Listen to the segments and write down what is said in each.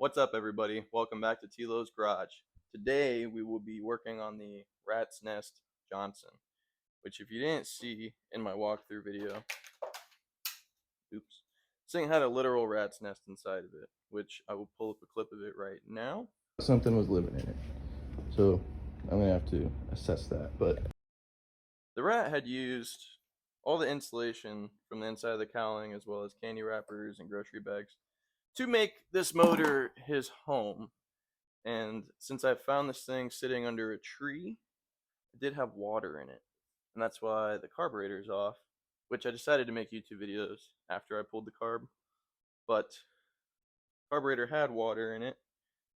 What's up, everybody? Welcome back to Tilo's Garage. Today we will be working on the Rat's Nest Johnson, which if you didn't see in my walkthrough video, oops, this thing had a literal rat's nest inside of it, which I will pull up a clip of it right now. Something was living in it, so I'm gonna have to assess that. But the rat had used all the insulation from the inside of the cowling, as well as candy wrappers and grocery bags, to make this motor his home. And since I found this thing sitting under a tree, it did have water in it, and that's why the carburetor's off, which I decided to make YouTube videos after I pulled the carb. But carburetor had water in it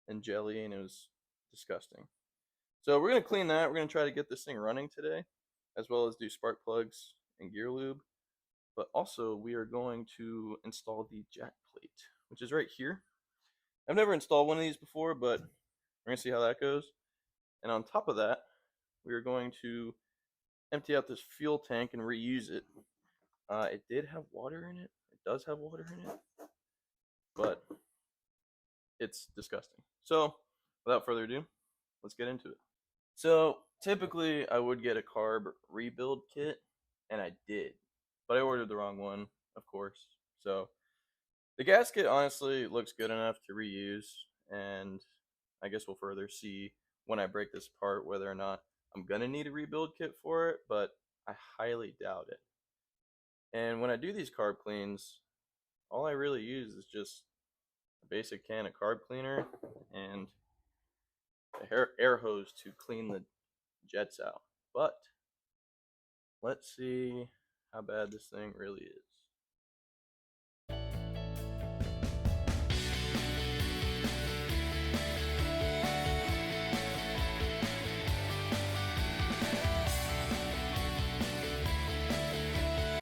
and jelly, and it was disgusting. So we're going to clean that. We're going to try to get this thing running today, as well as do spark plugs and gear lube. But also we are going to install the jack plate, which is right here. I've never installed one of these before, but we're going to see how that goes. And on top of that, we are going to empty out this fuel tank and reuse it. It did have water in it. It does have water in it, but it's disgusting. So without further ado, let's get into it. So typically I would get a carb rebuild kit, and I did, but I ordered the wrong one, of course. So the gasket honestly looks good enough to reuse, and I guess we'll further see when I break this apart whether or not I'm gonna need a rebuild kit for it, but I highly doubt it. And when I do these carb cleans, all I really use is just a basic can of carb cleaner and a air hose to clean the jets out. But let's see how bad this thing really is.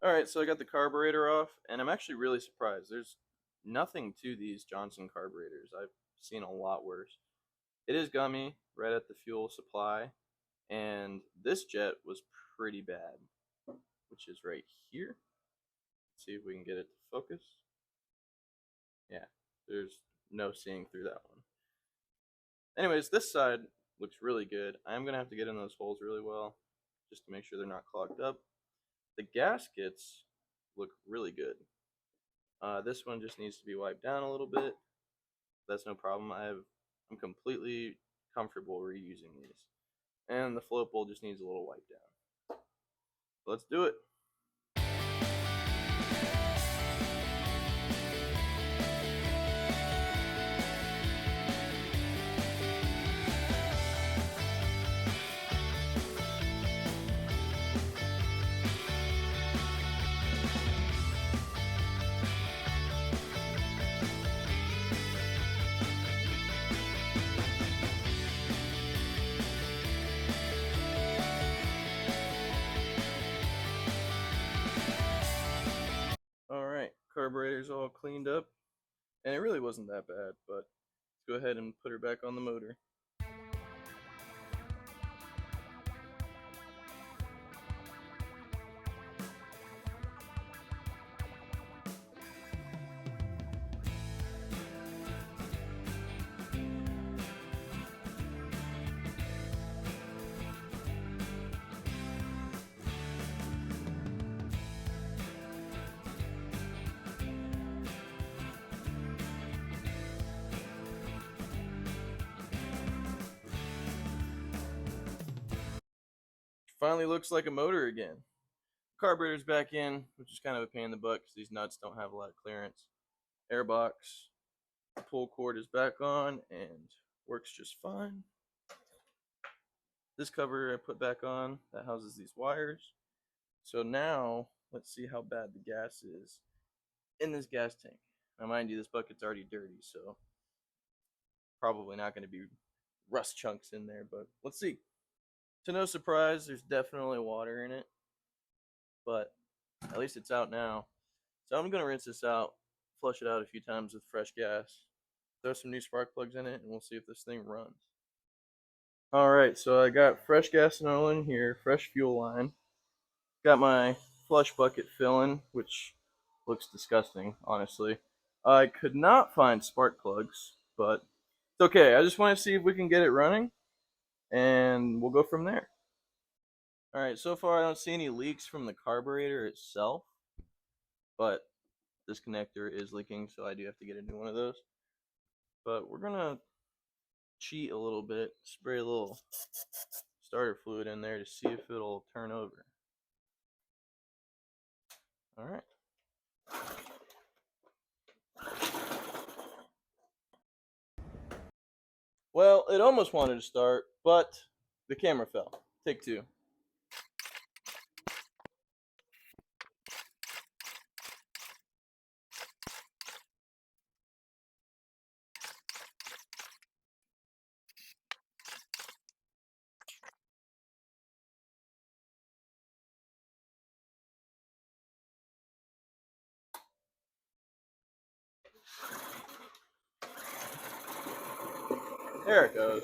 Alright, so I got the carburetor off, and I'm actually really surprised. There's nothing to these Johnson carburetors. I've seen a lot worse. It is gummy right at the fuel supply, and this jet was pretty bad, which is right here. Let's see if we can get it to focus. Yeah, there's no seeing through that one. Anyways, this side looks really good. I'm going to have to get in those holes really well, just to make sure they're not clogged up. The gaskets look really good. This one just needs to be wiped down a little bit. That's no problem. I'm completely comfortable reusing these. And the float bowl just needs a little wipe down. Let's do it. Alright, carburetor's all cleaned up, and it really wasn't that bad, but let's go ahead and put her back on the motor. Finally looks like a motor again. Carburetor's back in, which is kind of a pain in the butt because these nuts don't have a lot of clearance. Airbox, the pull cord is back on and works just fine. This cover I put back on that houses these wires. So now let's see how bad the gas is in this gas tank. Now mind you, this bucket's already dirty, so probably not going to be rust chunks in there, but let's see. To no surprise, there's definitely water in it, but at least it's out now. So I'm going to rinse this out, flush it out a few times with fresh gas, throw some new spark plugs in it, and we'll see if this thing runs. Alright, so I got fresh gas and oil in here, fresh fuel line. Got my flush bucket filling, which looks disgusting, honestly. I could not find spark plugs, but it's okay. I just want to see if we can get it running, and we'll go from there. All right, so far I don't see any leaks from the carburetor itself, but this connector is leaking, so I do have to get a new one of those. But we're gonna cheat a little bit, spray a little starter fluid in there to see if it'll turn over. All right. Well, it almost wanted to start, but the camera fell. Take two. There it goes.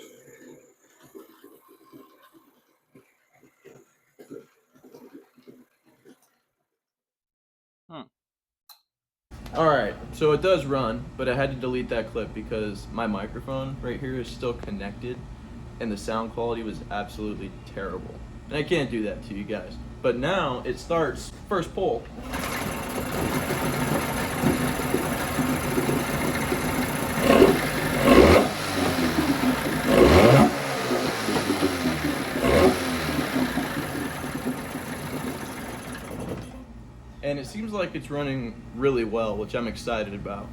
Alright, so it does run, but I had to delete that clip because my microphone right here is still connected and the sound quality was absolutely terrible. And I can't do that to you guys. But now it starts first pull. And it seems like it's running really well, which I'm excited about.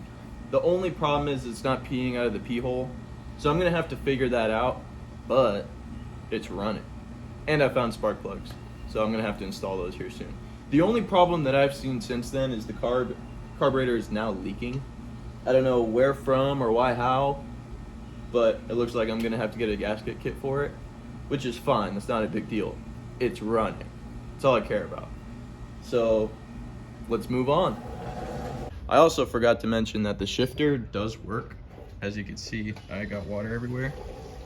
The only problem is it's not peeing out of the pee hole, so I'm gonna have to figure that out, but it's running. And I found spark plugs, so I'm gonna have to install those here soon. The only problem that I've seen since then is the carburetor is now leaking. I don't know where from or why how, but it looks like I'm gonna have to get a gasket kit for it, which is fine, that's not a big deal. It's running, that's all I care about. So let's move on. I also forgot to mention that the shifter does work. As you can see, I got water everywhere.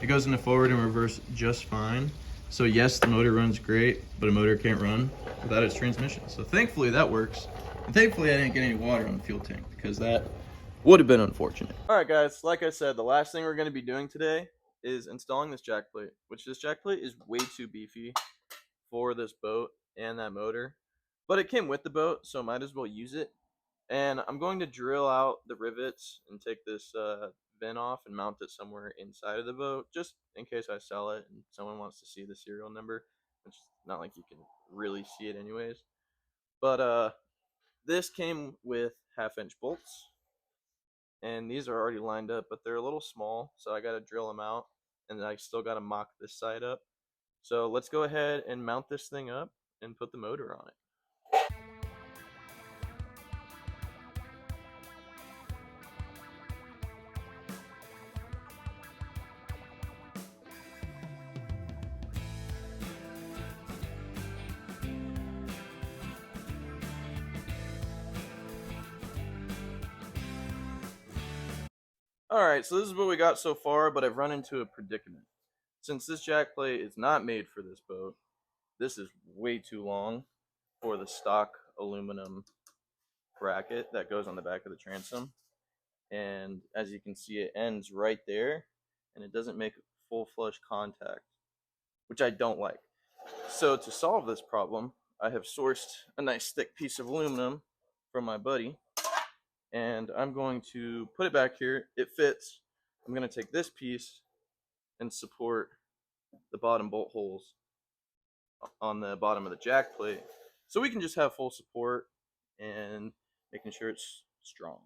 It goes into forward and reverse just fine. So yes, the motor runs great, but a motor can't run without its transmission. So thankfully that works. And thankfully I didn't get any water on the fuel tank because that would have been unfortunate. All right guys, like I said, the last thing we're gonna be doing today is installing this jack plate, which this jack plate is way too beefy for this boat and that motor. But it came with the boat, so might as well use it. And I'm going to drill out the rivets and take this vent off and mount it somewhere inside of the boat, just in case I sell it and someone wants to see the serial number, which is not like you can really see it anyways. But this came with 1/2-inch bolts, and these are already lined up, but they're a little small, so I got to drill them out, and I still got to mock this side up. So let's go ahead and mount this thing up and put the motor on it. Alright, so this is what we got so far, but I've run into a predicament. Since this jack plate is not made for this boat, this is way too long for the stock aluminum bracket that goes on the back of the transom. And as you can see, it ends right there, and it doesn't make full flush contact, which I don't like. So to solve this problem, I have sourced a nice thick piece of aluminum from my buddy, and I'm going to put it back here. It fits. I'm going to take this piece and support the bottom bolt holes on the bottom of the jack plate, so we can just have full support and making sure it's strong.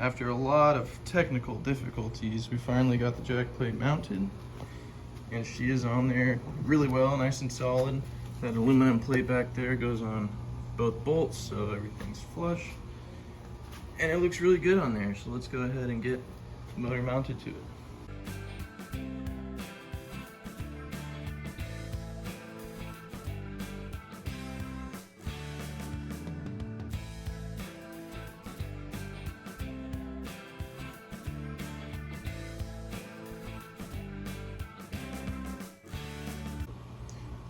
after a lot of technical difficulties, we finally got the jack plate mounted, and she is on there really well, nice and solid. That aluminum plate back there goes on both bolts, so everything's flush, and it looks really good on there. So let's go ahead and get the motor mounted to it.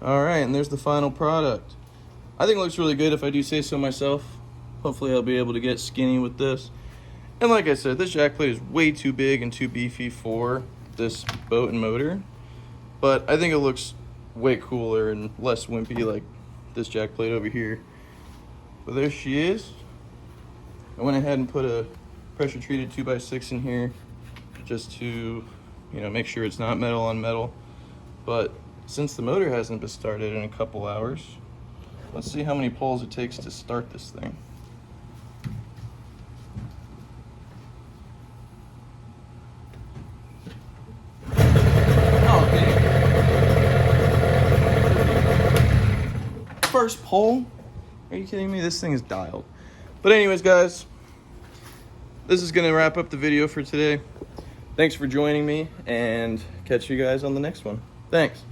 All right, and there's the final product. I think it looks really good if I do say so myself. Hopefully I'll be able to get skinny with this. And like I said, this jack plate is way too big and too beefy for this boat and motor. But I think it looks way cooler and less wimpy like this jack plate over here. But there she is. I went ahead and put a pressure treated 2x6 in here just to, make sure it's not metal on metal. But since the motor hasn't been started in a couple hours, let's see how many pulls it takes to start this thing. Oh, dang. First pull? Are you kidding me? This thing is dialed. But anyways, guys, this is going to wrap up the video for today. Thanks for joining me, and catch you guys on the next one. Thanks.